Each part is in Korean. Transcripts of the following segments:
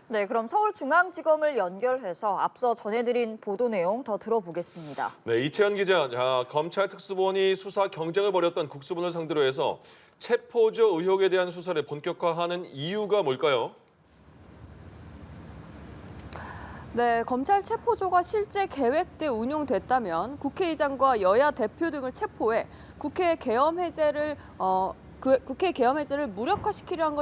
네, 그럼 서울중앙지검을 연결해서 앞서 전해드린 보도 내용 더 들어보겠습니다. 네, 이채연 기자, 검찰 특수본이 수사 경쟁을 벌였던 국수본을 상대로 해서 체포조 의혹에 대한 수사를 본격화하는 이유가 뭘까요? 네, 검찰 체포조가 실제 계획돼 운용됐다면 국회의장과 여야 대표 등을 체포해 국회 계엄 해제를 무력화시키려 한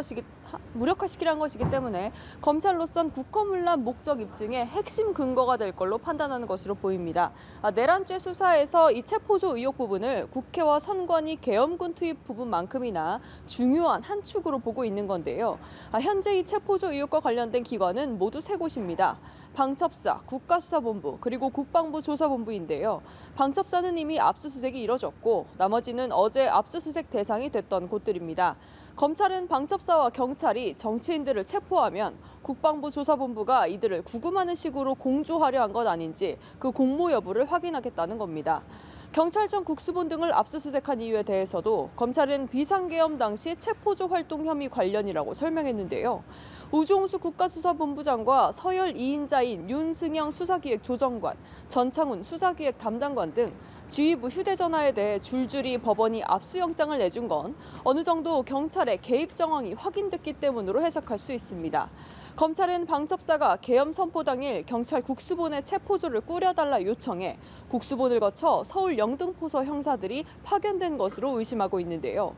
것이기 때문에 검찰로선 국허문란 목적 입증의 핵심 근거가 될 걸로 판단하는 것으로 보입니다. 내란죄 수사에서 이 체포조 의혹 부분을 국회와 선관위 계엄군 투입 부분만큼이나 중요한 한 축으로 보고 있는 건데요. 현재 이 체포조 의혹과 관련된 기관은 모두 세 곳입니다. 방첩사, 국가수사본부, 그리고 국방부 조사본부인데요. 방첩사는 이미 압수수색이 이뤄졌고 나머지는 어제 압수수색 대상이 됐던 곳들입니다. 검찰은 방첩사와 경찰이 정치인들을 체포하면 국방부 조사본부가 이들을 구금하는 식으로 공조하려 한 것 아닌지 그 공모 여부를 확인하겠다는 겁니다. 경찰청 국수본 등을 압수수색한 이유에 대해서도 검찰은 비상계엄 당시 체포조 활동 혐의 관련이라고 설명했는데요. 우종수 국가수사본부장과 서열 2인자인 윤승영 수사기획조정관, 전창훈 수사기획 담당관 등 지휘부 휴대전화에 대해 줄줄이 법원이 압수영장을 내준 건 어느 정도 경찰의 개입 정황이 확인됐기 때문으로 해석할 수 있습니다. 검찰은 방첩사가 계엄 선포 당일 경찰 국수본의 체포조를 꾸려달라 요청해 국수본을 거쳐 서울 영등포서 형사들이 파견된 것으로 의심하고 있는데요.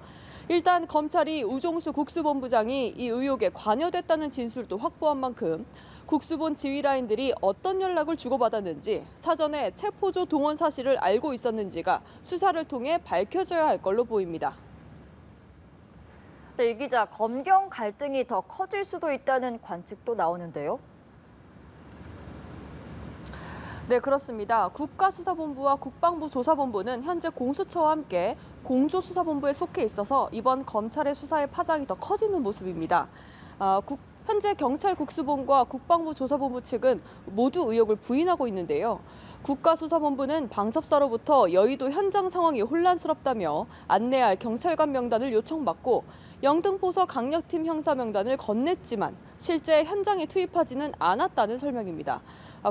일단 검찰이 우종수 국수본부장이 이 의혹에 관여됐다는 진술도 확보한 만큼 국수본 지휘라인들이 어떤 연락을 주고받았는지 사전에 체포조 동원 사실을 알고 있었는지가 수사를 통해 밝혀져야 할 걸로 보입니다. 네, 이 기자, 검경 갈등이 더 커질 수도 있다는 관측도 나오는데요. 네, 그렇습니다. 국가수사본부와 국방부 조사본부는 현재 공수처와 함께 공조수사본부에 속해 있어서 이번 검찰의 수사의 파장이 더 커지는 모습입니다. 현재 경찰 국수본과 국방부 조사본부 측은 모두 의혹을 부인하고 있는데요. 국가수사본부는 방첩사로부터 여의도 현장 상황이 혼란스럽다며 안내할 경찰관 명단을 요청받고 영등포서 강력팀 형사 명단을 건넸지만 실제 현장에 투입하지는 않았다는 설명입니다.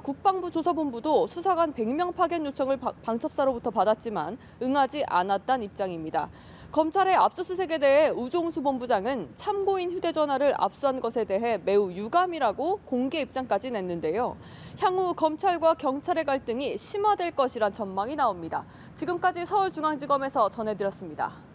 국방부 조사본부도 수사관 100명 파견 요청을 방첩사로부터 받았지만 응하지 않았다는 입장입니다. 검찰의 압수수색에 대해 우종수 본부장은 참고인 휴대전화를 압수한 것에 대해 매우 유감이라고 공개 입장까지 냈는데요. 향후 검찰과 경찰의 갈등이 심화될 것이란 전망이 나옵니다. 지금까지 서울중앙지검에서 전해드렸습니다.